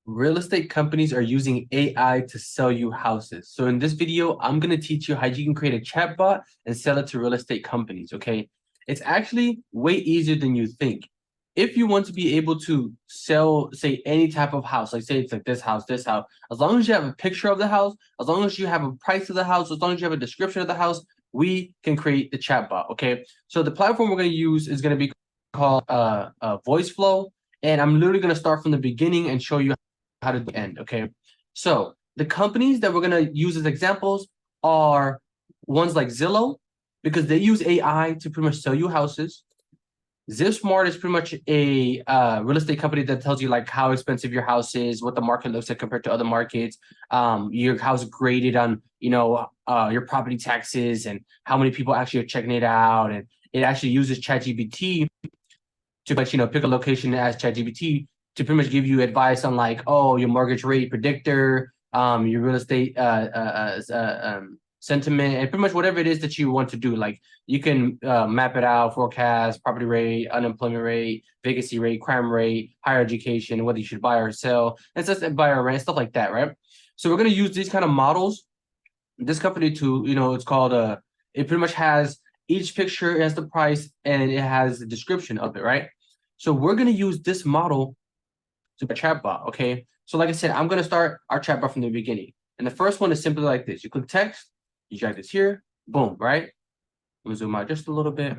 Real estate companies are using AI to sell you houses. So in this video, I'm going to teach you how you can create a chatbot and sell it to real estate companies, okay? It's actually way easier than you think. If you want to be able to sell, say, any type of house, like say it's like this house, as long as you have a picture of the house, as long as you have a price of the house, as long as you have a description of the house, we can create the chatbot, okay? So the platform we're going to use is going to be called Voiceflow. And I'm literally going to start from the beginning and show you how to the end, okay? So the companies that we're gonna use as examples are ones like Zillow, because they use AI to pretty much sell you houses. ZipSmart is pretty much a real estate company that tells you like how expensive your house is, what the market looks like compared to other markets, your house graded on your property taxes and how many people actually are checking it out, and it actually uses ChatGPT to pick a location as ChatGPT to pretty much give you advice on like, oh, your mortgage rate predictor, your real estate sentiment, and pretty much whatever it is that you want to do. Like you can map it out, forecast property rate, unemployment rate, vacancy rate, crime rate, higher education, whether you should buy or sell, and just buy or rent, stuff like that, right? So we're gonna use these kind of models. This company to, it's called it pretty much has each picture has the price and it has the description of it, right? So we're gonna use this model to a chatbot, okay? So like I said, I'm gonna start our chatbot from the beginning. And the first one is simply like this. You click text, you drag this here, boom, right? Let me zoom out just a little bit.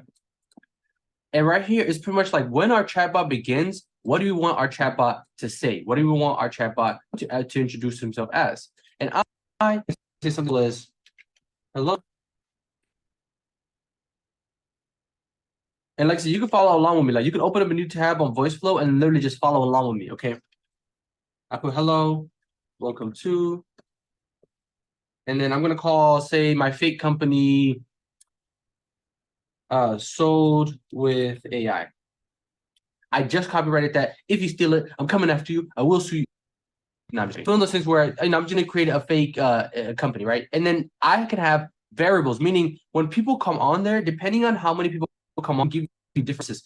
And right here is pretty much like when our chatbot begins, what do we want our chatbot to say? What do we want our chatbot to introduce himself as? And I say something as, hello. And like I said, you can follow along with me. Like you can open up a new tab on Voiceflow and literally just follow along with me, okay? I put hello, welcome to, and then I'm gonna call, say, my fake company sold with AI. I just copyrighted that. If you steal it, I'm coming after you. I will sue you. No, I'm just kidding. One of those things where I'm just gonna create a fake company, right? And then I can have variables, meaning when people come on there, depending on how many people come on, give you differences.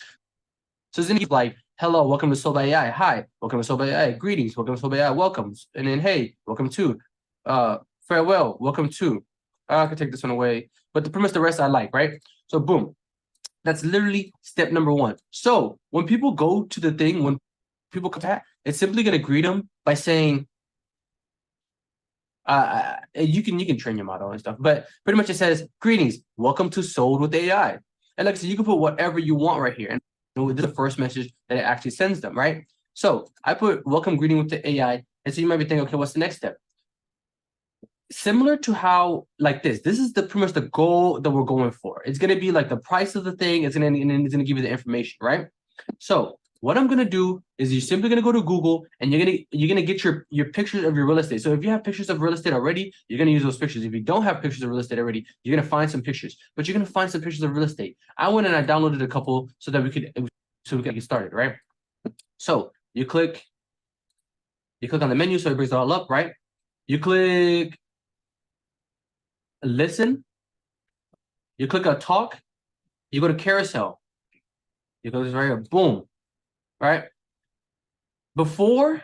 So it's gonna give like, hello, welcome to Sold by AI. Hi, welcome to Sold by AI. Greetings, welcome to Sold by AI. Welcomes. And then, hey, welcome to. Farewell, welcome to. I can take this one away. But the premise, the rest I like, right? So boom. That's literally step number one. So when people go to the thing, when people contact, it's simply gonna greet them by saying, you can train your model and stuff, but pretty much it says, greetings, welcome to Sold with AI. And like I said, you can put whatever you want right here. And this is the first message that it actually sends them, right? So I put welcome greeting with the AI. And so you might be thinking, okay, what's the next step? Similar to how like this is the pretty much the goal that we're going for. It's gonna be like the price of the thing, it's gonna give you the information, right? So what I'm gonna do is you're simply gonna go to Google and you're gonna get your pictures of your real estate. So if you have pictures of real estate already, you're gonna use those pictures. If you don't have pictures of real estate already, you're gonna find some pictures, but you're gonna find some pictures of real estate. I went and I downloaded a couple so that we could get started, right? So you click on the menu, so it brings it all up, right? You click listen, you click on talk, you go to carousel, you go to this right here, boom, right? Before,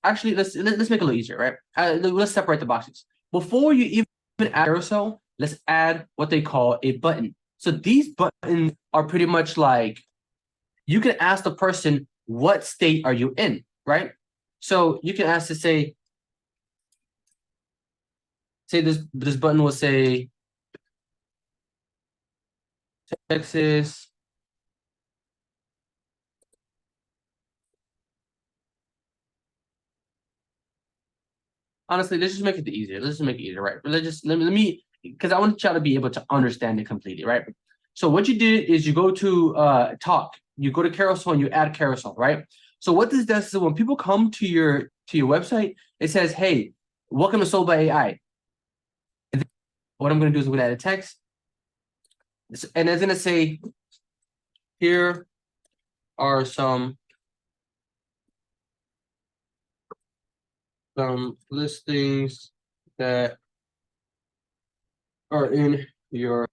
actually, let's make it a little easier, right? Let's separate the boxes. Before you even add carousel, let's add what they call a button. So these buttons are pretty much like, you can ask the person, what state are you in, right? So you can ask to say this button will say Texas, honestly, let's just make it easier. Let's just make it easier, right? Let me, because I want y'all to be able to understand it completely, right? So what you did is you go to talk, you go to carousel and you add carousel, right? So what this does is when people come to your website, it says, hey, welcome to Sold by AI. And what I'm going to do is I'm going to add a text, and it's going to say, here are some listings that are in your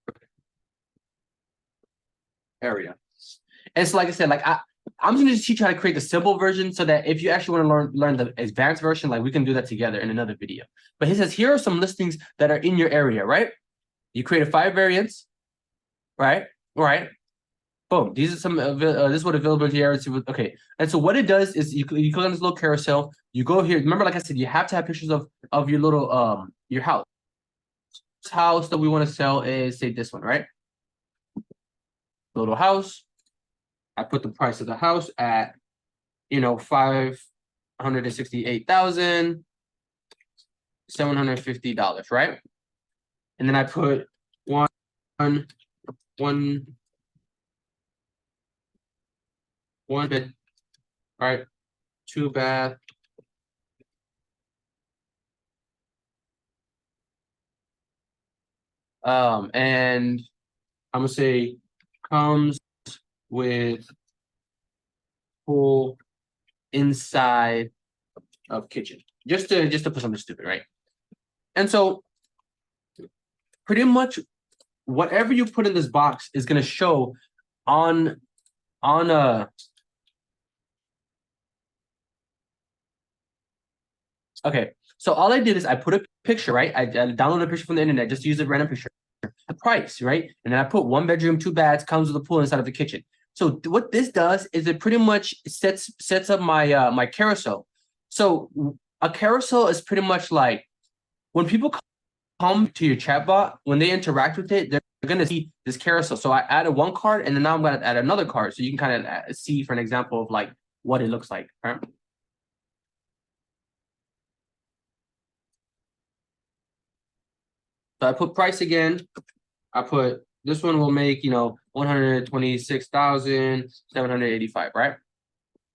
area. And so like I said, like I'm going to just teach you how to create the simple version so that if you actually want to learn the advanced version, like we can do that together in another video. But he says, here are some listings that are in your area, right? You created 5 variants, right? Right. Boom. These are some, this is what availability areas. Okay. And so what it does is you click on this little carousel, you go here. Remember, like I said, you have to have pictures of your little, your house. This house that we want to sell is, say, this one, right? Little house. I put the price of the house at, $568,750, right? And then I put one bed, right? 2 bath. And I'm gonna say comes with pool inside of kitchen. Just to put something stupid, right? And so pretty much whatever you put in this box is gonna show on okay. So all I did is I put a picture, right? I downloaded a picture from the internet, just to use a random picture, the price, right? And then I put 1 bedroom, 2 baths, comes with a pool inside of the kitchen. So what this does is it pretty much sets up my my carousel. So a carousel is pretty much like when people come to your chatbot, when they interact with it, they're gonna see this carousel. So I added 1 card, and then now I'm gonna add another card, so you can kind of see for an example of like what it looks like, right? So I put price again. I put this one will make, 126,785, right?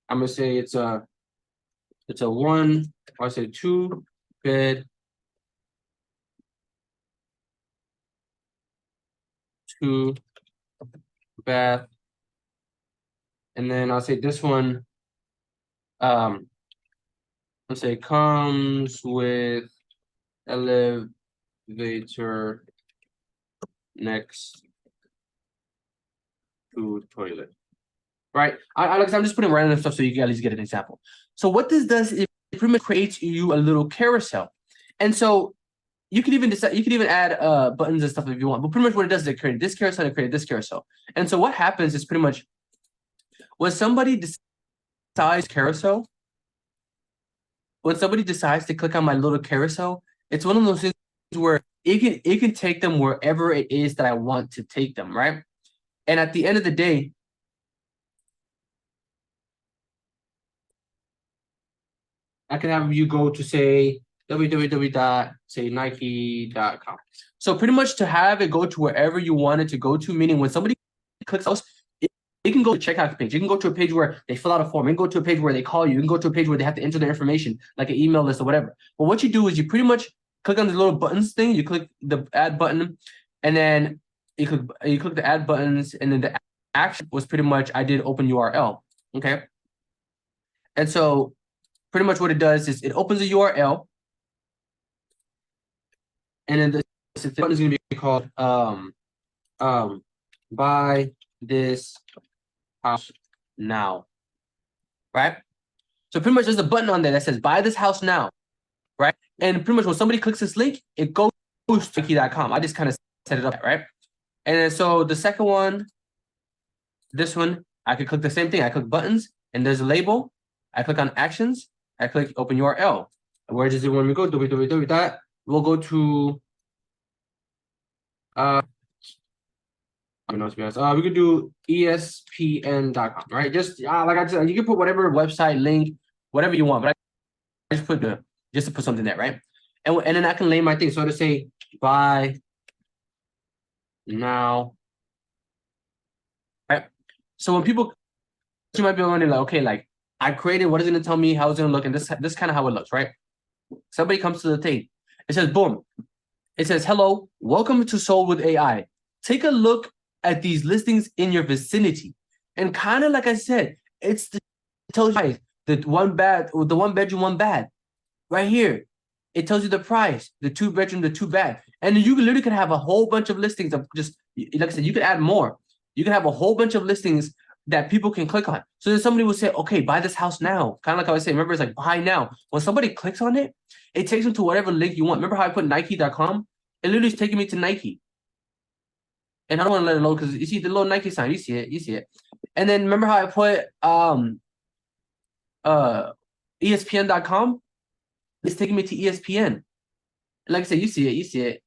I'm gonna say it's a 1, or I say 2 bed, 2 bath, and then I'll say this one, let's say comes with elevator next to toilet, right? I'm just putting random stuff so you can at least get an example. So what this does is it pretty much creates you a little carousel, and so you can even decide, you can even add buttons and stuff if you want. But pretty much what it does is it created this carousel and created this carousel. And so what happens is pretty much when somebody decides to click on my little carousel, it's one of those things where it can take them wherever it is that I want to take them, right? And at the end of the day, I can have you go to say www.nike.com. So pretty much to have it go to wherever you want it to go to, meaning when somebody clicks us, it can go to checkout page. You can go to a page where they fill out a form. You can go to a page where they call you. You can go to a page where they have to enter their information, like an email list or whatever. But what you do is you pretty much click on the little buttons thing. You click the add button, and then you click the add buttons, and then the action was pretty much I did open URL. Okay. And so pretty much what it does is it opens a URL, and then the button is going to be called buy this house now, right? So pretty much there's a button on there that says buy this house now, right? And pretty much when somebody clicks this link, it goes to Nike.com. I just kind of set it up, right? And then so the second one, this one, I could click the same thing. I click buttons, and there's a label. I click on actions. I click open URL. Where does it want me to go? www. We'll go to we could do ESPN.com, right? Just like I said, you can put whatever website link, whatever you want, but I just put just to put something there, right? And then I can name my thing. So to say buy now, right? So when people, you might be wondering like, okay, like I created, what is it going to tell me? How it's going to look? And this kind of how it looks, right? Somebody comes to the thing. It says, boom. It says, hello, welcome to Sold with AI. Take a look at these listings in your vicinity. And kind of like I said, it tells you the 1 bedroom, 1 bath. Right here. It tells you the price, the 2 bedroom, the 2 bath. And you literally can have a whole bunch of listings of just, like I said, you could add more. You can have a whole bunch of listings that people can click on. So then somebody will say, okay, buy this house now. Kind of like how I say, remember, it's like buy now. When somebody clicks on it, it takes them to whatever link you want. Remember how I put Nike.com? It literally is taking me to Nike. And I don't want to let it load because you see the little Nike sign. You see it. You see it. And then remember how I put ESPN.com? It's taking me to ESPN. Like I said, you see it. You see it.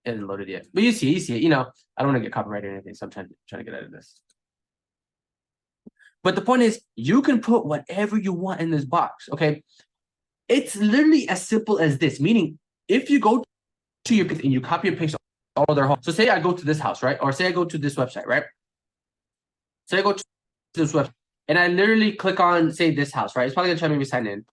It hasn't loaded yet. But you see it. You see it. You know, I don't want to get copyrighted or anything, so I'm trying to get out of this. But the point is, you can put whatever you want in this box, okay? It's literally as simple as this, meaning if you go to your and you copy and paste all their homes. So say I go to this house, right? Or say I go to this website, right? So I go to this website and I literally click on, say, this house, right? It's probably gonna try to make me sign in.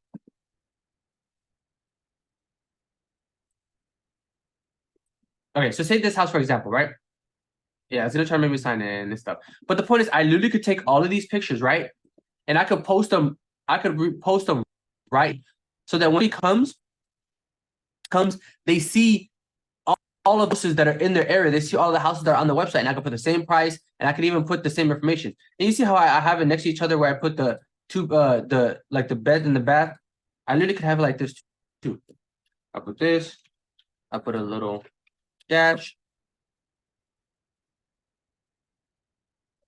Okay, so say this house, for example, right? Yeah, it's gonna try to make me sign in and stuff. But the point is, I literally could take all of these pictures, right? And I could post them. I could repost them, right? So that when he comes, they see all of the houses that are in their area. They see all the houses that are on the website, and I can put the same price, and I can even put the same information. And you see how I have it next to each other, where I put the two, the bed and the bath. I literally could have it like this too. I put this. I put a little dash.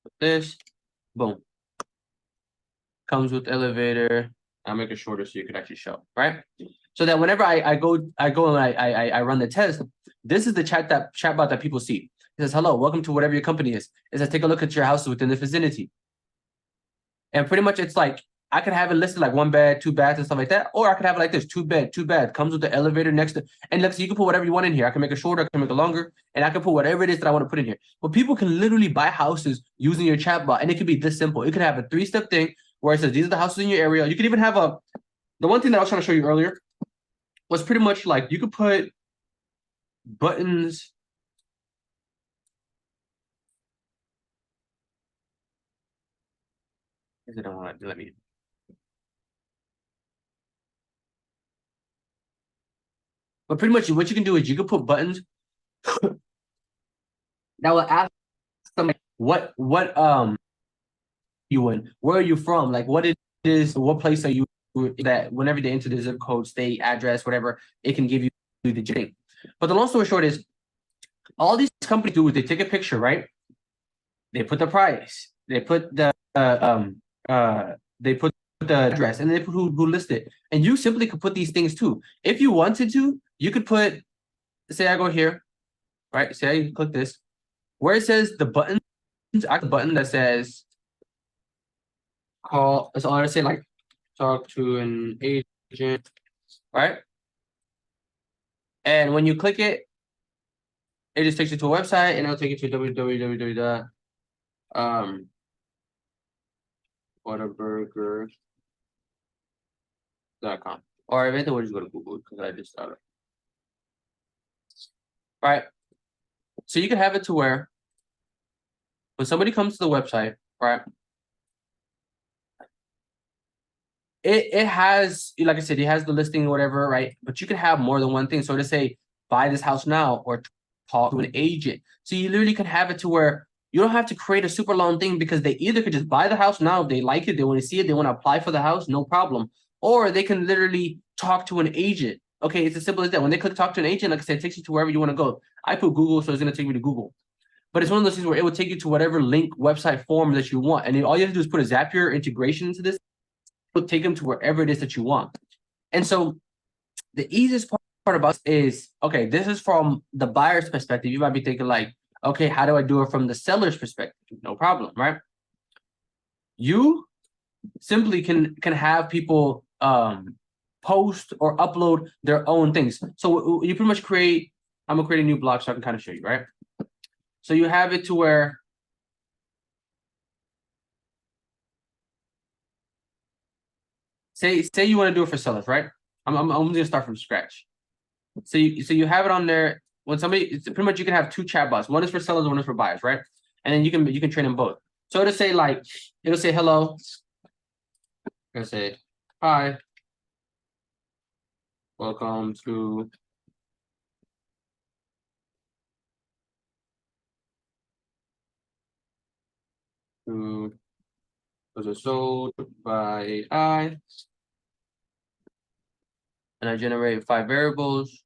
Put this. Boom. Comes with elevator. I'll make it shorter so you can actually show, right? So that whenever I go and I run the test, this is the chatbot that people see. It says, hello, welcome to whatever your company is. It says, take a look at your houses within the vicinity. And pretty much it's like, I could have it listed like 1 bed, 2 baths and stuff like that. Or I could have it like this, 2 bed, 2 bath, comes with the elevator next to, and look, so you can put whatever you want in here. I can make it shorter, I can make it longer, and I can put whatever it is that I want to put in here. But people can literally buy houses using your chatbot, and it could be this simple. It could have a 3-step thing where it says, these are the houses in your area. You could even have the one thing that I was trying to show you earlier was pretty much like, you could put buttons. It don't want to let me. But pretty much what you can do is you can put buttons that will ask them what you in, where are you from, like what it is, what place are you, that whenever they enter the zip code, state, address, whatever, it can give you the thing. But the long story short is, all these companies do is they take a picture, right? They put the price, they put the they put the address, and they put who listed. And you simply could put these things too. If you wanted to, you could put, say I go here, right? Say I click this, where it says the buttons, I have a button that says call, it's all I say like talk to an agent, right? And when you click it, it just takes you to a website, and it'll take you to www. Whataburger.com. Or eventually we'll just go to Google because I just started. Right. So you can have it to where when somebody comes to the website, right? It has, like I said, it has the listing or whatever, right? But you can have more than one thing. So to say, buy this house now or talk to an agent. So you literally can have it to where you don't have to create a super long thing, because they either could just buy the house now, if they like it, they want to see it, they want to apply for the house, no problem. Or they can literally talk to an agent. Okay, it's as simple as that. When they click talk to an agent, like I said, it takes you to wherever you want to go. I put Google, so it's going to take me to Google. But it's one of those things where it will take you to whatever link, website, form that you want. And then all you have to do is put a Zapier integration into this. It'll take them to wherever it is that you want. And so the easiest part about this is, okay, this is from the buyer's perspective. You might be thinking like, okay, how do I do it from the seller's perspective? No problem, right? You simply can have people post or upload their own things. So you pretty much create, I'm gonna create a new blog so I can kind of show you, right? So you have it to where, say you want to do it for sellers, right? I'm gonna start from scratch. So you have it on there. When somebody, it's pretty much, you can have 2 chatbots. One is for sellers, one is for buyers, right? And then you can train them both. So it'll say like, it'll say hello. It'll say hi, welcome to Those are sold by AI. And I generate 5 variables.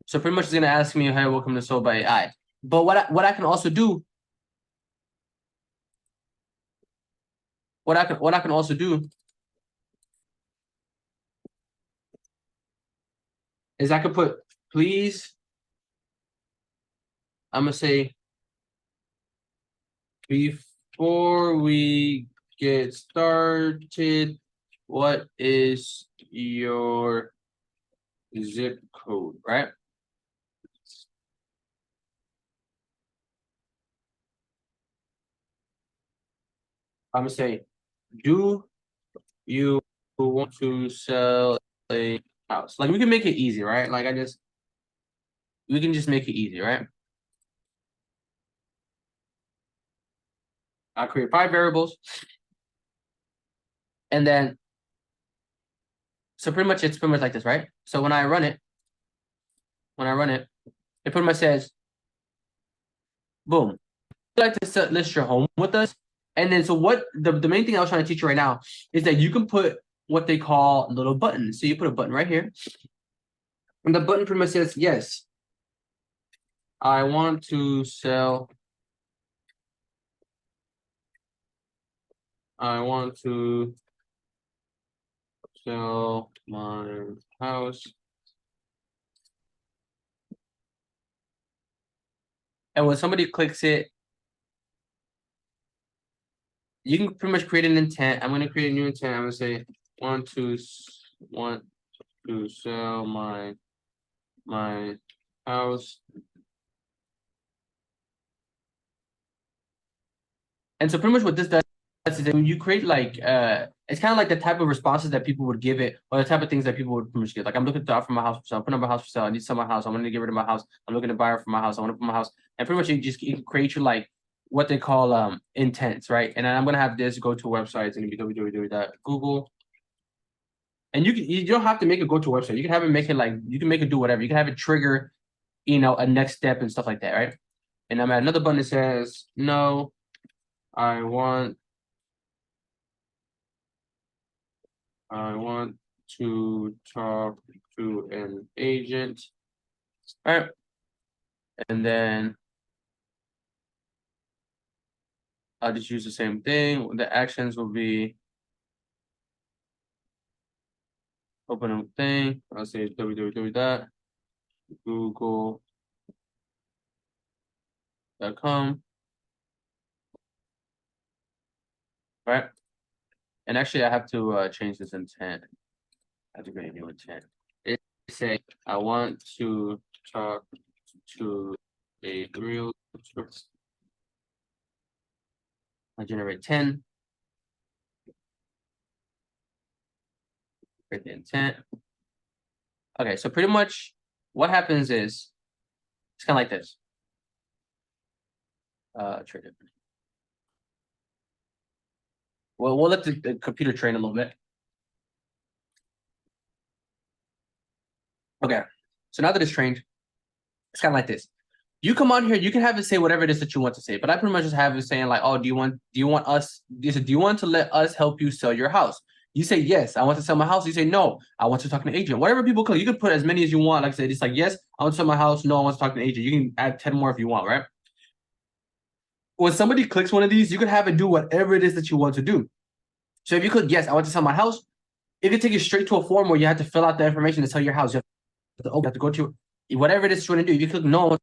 So pretty much it's gonna ask me, hey, welcome to sold by AI. But what I can also do, what I can also do is I could put, please, I'm gonna say, before we get started, what is your zip code, right? I'm gonna say, do you want to sell a house? Like we can make it easy, right? Like we can just make it easy, right? I create 5 variables. And then, so pretty much it's pretty much like this, right? So when I run it, it pretty much says, boom, would you like to list your home with us? And then, so what the main thing I was trying to teach you right now is that you can put what they call little buttons. So you put a button right here. And the button pretty much says, yes, I want to sell. I want to sell my house. And when somebody clicks it, you can pretty much create an intent. I'm going to create a new intent. I'm going to say, want to sell my house. And so pretty much what this does is that when you create like it's kind of like the type of responses that people would give it, or the type of things that people would pretty much get. Like I'm looking to offer my house for sale, I'm putting up my house for sale, I need to sell my house, I want to get rid of my house, I'm looking to buy for my house, I want to put my house, and pretty much you can create your like what they call intents, right? And then I'm gonna have this go to a website, it's gonna be www.google. And you don't have to make it go to a website. You can have it make it like you can make it do whatever. You can have it trigger, a next step and stuff like that, right? And I'm at another button that says, no, I want to talk to an agent. All right. And then I'll just use the same thing. The actions will be open a thing. I'll say www.google.com. Right. And actually, I have to change this intent. I have to create a new intent. It say I want to talk to a real. I generate 10. Create the intent. Okay, so pretty much what happens is it's kind of like this. Trade it. Well, we'll let the computer train a little bit. Okay, so now that it's trained, it's kind of like this. You come on here, you can have it say whatever it is that you want to say, but I pretty much just have it saying like, oh, do you want to let us help you sell your house? You say yes, I want to sell my house. You say no, I want to talk to an agent. Whatever people click, you can put as many as you want. Like I said, it's like yes, I want to sell my house. No, I want to talk to an agent. You can add 10 more if you want, right? When somebody clicks one of these, you can have it do whatever it is that you want to do. So if you click yes, I want to sell my house, it can take you straight to a form where you have to fill out the information to sell your house. You have to go to whatever it is you want to do. If you click no, I want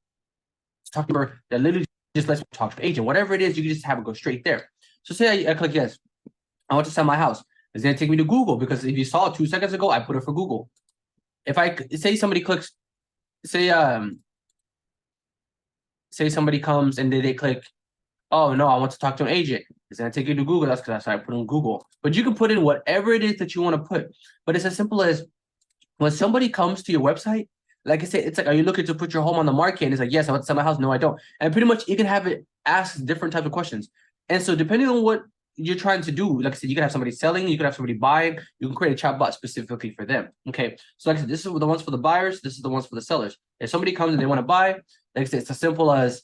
to talk to her, that literally just lets me talk to the agent. Whatever it is, you can just have it go straight there. So say I click yes, I want to sell my house. It's going to take me to Google because if you saw it 2 seconds ago, I put it for Google. If I say somebody clicks, say somebody comes and they click, oh no, I want to talk to an agent. It's going to take you to Google. That's because I put in Google. But you can put in whatever it is that you want to put. But it's as simple as when somebody comes to your website, like I said, it's like, are you looking to put your home on the market? And it's like, yes, I want to sell my house. No, I don't. And pretty much you can have it ask different types of questions. And so depending on what you're trying to do, like I said, you can have somebody selling, you can have somebody buying, you can create a chatbot specifically for them. Okay. So like I said, this is the ones for the buyers, this is the ones for the sellers. If somebody comes and they want to buy, like I said, it's as simple as,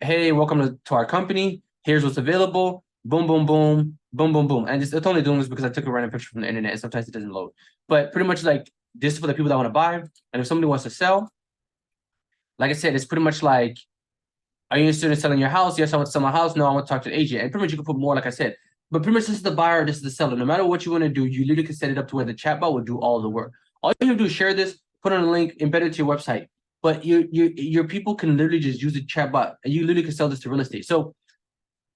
hey, welcome to our company. Here's what's available. boom, boom, boom, boom, boom, boom. And it's only doing this because I took a random picture from the internet and sometimes it doesn't load. But pretty much like this is for the people that want to buy. And if somebody wants to sell, like I said, it's pretty much like, are you interested in selling your house? Yes, I want to sell my house. No, I want to talk to the agent. And pretty much you can put more, like I said. But pretty much this is the buyer, this is the seller. No matter what you want to do, you literally can set it up to where the chatbot will do all the work. All you have to do is share this, put on a link, embed it to your website. But your people can literally just use the chatbot, and you literally can sell this to real estate. So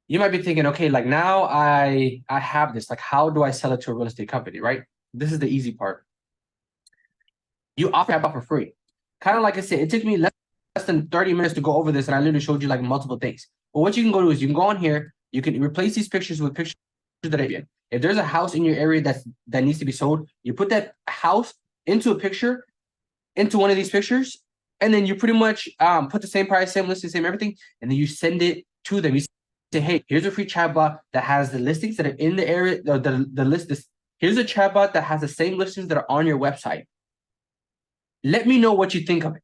you might be thinking, okay, like now I have this. Like, how do I sell it to a real estate company, right? This is the easy part. You offer chatbot for free. Kind of like I said, it took me less than 30 minutes to go over this, and I literally showed you like multiple things. But what you can go do is you can go on here, you can replace these pictures with pictures that are in. If there's a house in your area that needs to be sold, you put that house into a picture, into one of these pictures, and then you pretty much put the same price, same listing, same everything, and then you send it to them. You say, hey, here's a free chatbot that has the listings that are in the area, the list. Here's a chatbot that has the same listings that are on your website. Let me know what you think of it.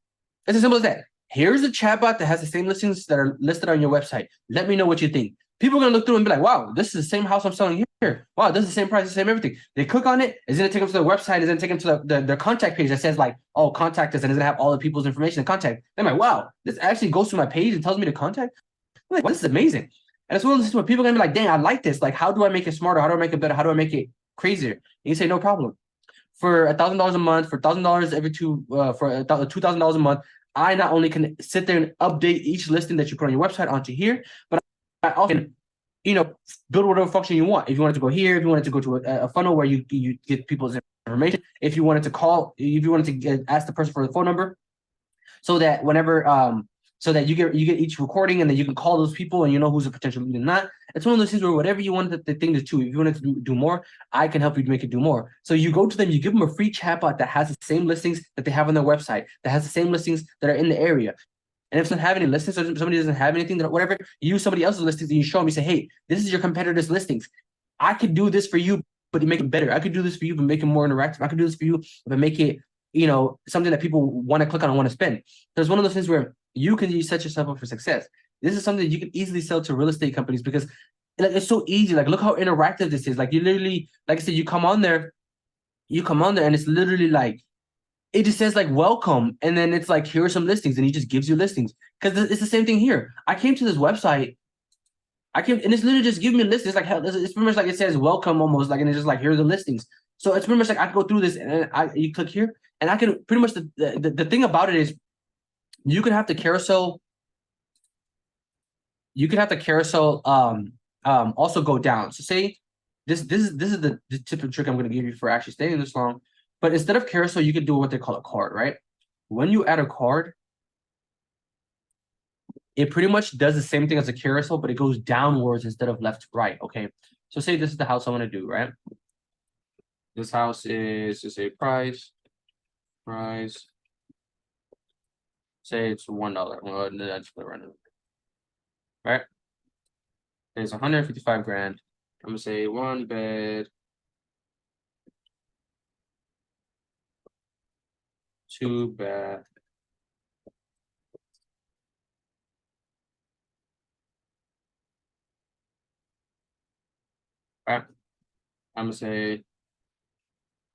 It's as simple as that. Here's a chatbot that has the same listings that are listed on your website. Let me know what you think. People are going to look through and be like, wow, this is the same house I'm selling here. Wow, this is the same price, the same everything. They click on it. It's going to take them to the website. It's going to take them to the contact page that says like, oh, contact us. And it's going to have all the people's information and contact. I'm like, wow, this actually goes to my page and tells me to contact. I'm like, wow, this is amazing. And it's one of those where people are going to be like, dang, I like this. Like, how do I make it smarter? How do I make it better? How do I make it crazier? And you say, no problem. For $1,000 a month, for $1,000 every for $2,000 a month, I not only can sit there and update each listing that you put on your website onto here, but I also can, build whatever function you want. If you wanted to go here, if you wanted to go to a funnel where you get people's information, if you wanted to call, if you wanted to ask the person for the phone number, so that whenever so that you get each recording and then you can call those people and you know who's a potential lead and not. It's one of those things where whatever you want the thing to do, if you want to do more, I can help you to make it do more. So you go to them, you give them a free chatbot that has the same listings that they have on their website, that has the same listings that are in the area. And if it doesn't have any listings or somebody doesn't have anything, that whatever, you use somebody else's listings and you show them, you say, hey, this is your competitor's listings. I could do this for you, but make it better. I could do this for you, but make it more interactive. I could do this for you, but make it, something that people want to click on and want to spend. There's one of those things where you can set yourself up for success. This is something that you can easily sell to real estate companies because like it's so easy. Like, look how interactive this is. Like, you literally, like I said, you come on there and it's literally like, it just says like welcome, and then it's like, here are some listings, and he just gives you listings. Because it's the same thing here. I came to this website, and it's literally just giving me listings. Like, hell, it's pretty much like it says welcome almost, like, and it's just like, here are the listings. So it's pretty much like I can go through this, and you click here, and I can pretty much the thing about it is you could have the carousel. You could have the carousel also go down. So say this is the tip and trick I'm going to give you for actually staying this long. But instead of carousel, you could do what they call a card, right? When you add a card, it pretty much does the same thing as a carousel, but it goes downwards instead of left to right. Okay. So say this is the house I want to do, right? This house is just a price. Say it's $1. Well, that's put it random. Right? It's 155 grand. I'm gonna say 1 bed, 2 bath. Right? I'm gonna say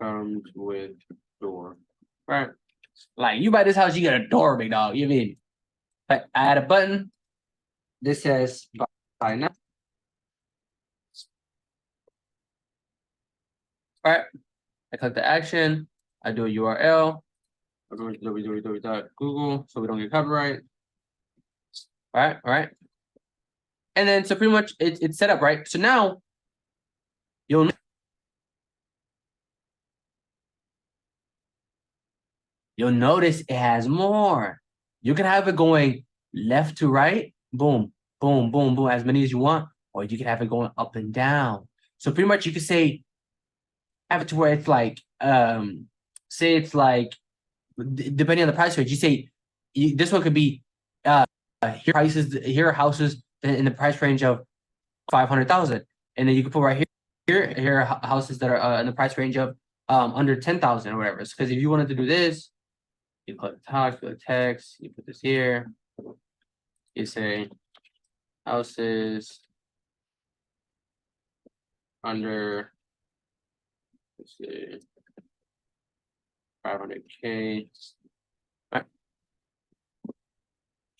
comes with door. Right? Like, you buy this house, you get a door, big dog. You mean? But I add a button. This says buy now. All right. I click the action. I do a URL. I go to www.google so we don't get copyright. All right. And then so pretty much it's set up, right? So now you'll notice it has more. You can have it going left to right, boom, boom, boom, boom, as many as you want, or you can have it going up and down. So pretty much you could say, have it to where it's like, say it's like, depending on the price range, you say, this one could be, here are houses in the price range of 500,000, and then you can put right here are houses that are in the price range of under 10,000 or whatever. Because if you wanted to do this, you click talk, go text, you put this here, you say houses under, let's see, 500K. All right.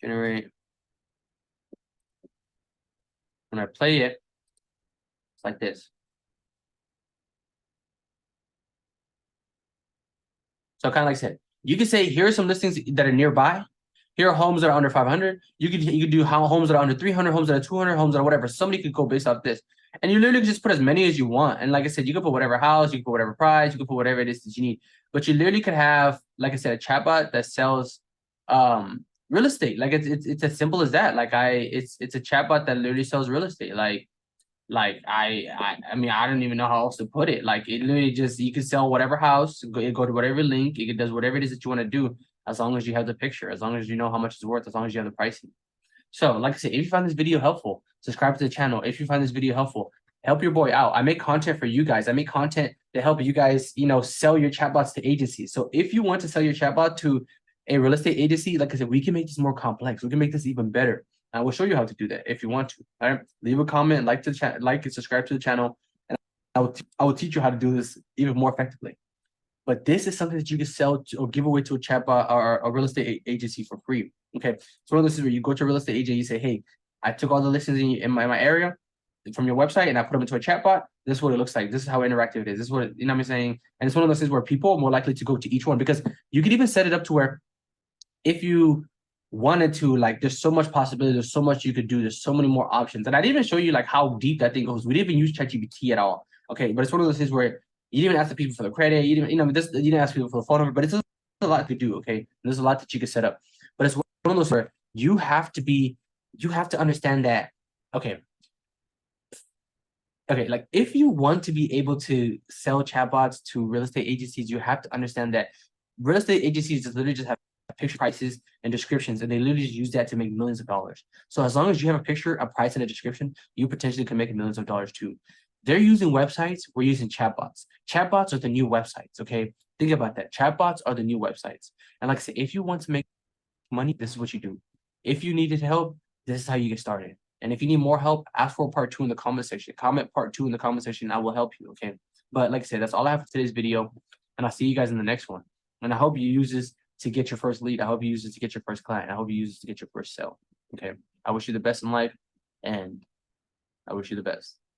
Generate. When I play it, it's like this. So kind of like I said, you can say, here are some listings that are nearby. Here are homes that are under 500. You could do homes that are under 300, homes that are 200, homes that are whatever. Somebody could go based off this. And you literally just put as many as you want. And like I said, you can put whatever house, you can put whatever price, you can put whatever it is that you need. But you literally could have, like I said, a chatbot that sells real estate. Like it's as simple as that. Like it's a chatbot that literally sells real estate. Like I mean, I don't even know how else to put it. Like it literally just, you can sell whatever house, go to whatever link, it does whatever it is that you want to do, as long as you have the picture, as long as you know how much it's worth, as long as you have the pricing. So like I said, if you find this video helpful, subscribe to the channel. If you find this video helpful, help your boy out. I make content for you guys. I make content to help you guys, sell your chatbots to agencies. So if you want to sell your chatbot to a real estate agency, like I said, we can make this more complex. We can make this even better. I will show you how to do that if you want to. All right, leave a comment, like the chat, like and subscribe to the channel, and I will teach you how to do this even more effectively. But this is something that you can sell to, or give away to a chatbot or a real estate agency for free. Okay, so this is where you go to a real estate agent, you say, hey, I took all the listings in my area from your website and I put them into a chatbot. This is what it looks like. This is how interactive it is. This is what what I'm saying. And it's one of those things where people are more likely to go to each one, because you could even set it up to where if you wanted to, like, there's so much possibility, there's so much you could do, there's so many more options. And I didn't even show you like how deep that thing goes. We didn't even use ChatGPT at all. Okay, but it's one of those things where you didn't even ask the people for the credit, you didn't, you didn't ask people for the phone number, but it's a lot to do. Okay, and there's a lot that you can set up. But it's one of those where you have to understand that, okay, like if you want to be able to sell chatbots to real estate agencies, you have to understand that real estate agencies literally just have picture prices and descriptions, and they literally just use that to make millions of dollars. So as long as you have a picture, a price, and a description, you potentially can make millions of dollars too. They're using websites, we're using chatbots. Chatbots are the new websites, okay? Think about that. Chatbots are the new websites. And like I said, if you want to make money, this is what you do. If you needed help, this is how you get started. And if you need more help, ask for part 2 in the comment section. Comment part 2 in the comment section, I will help you, okay? But like I said, that's all I have for today's video, and I'll see you guys in the next one. And I hope you use this to get your first lead. I hope you use it to get your first client. I hope you use it to get your first sale. Okay. I wish you the best in life, and I wish you the best.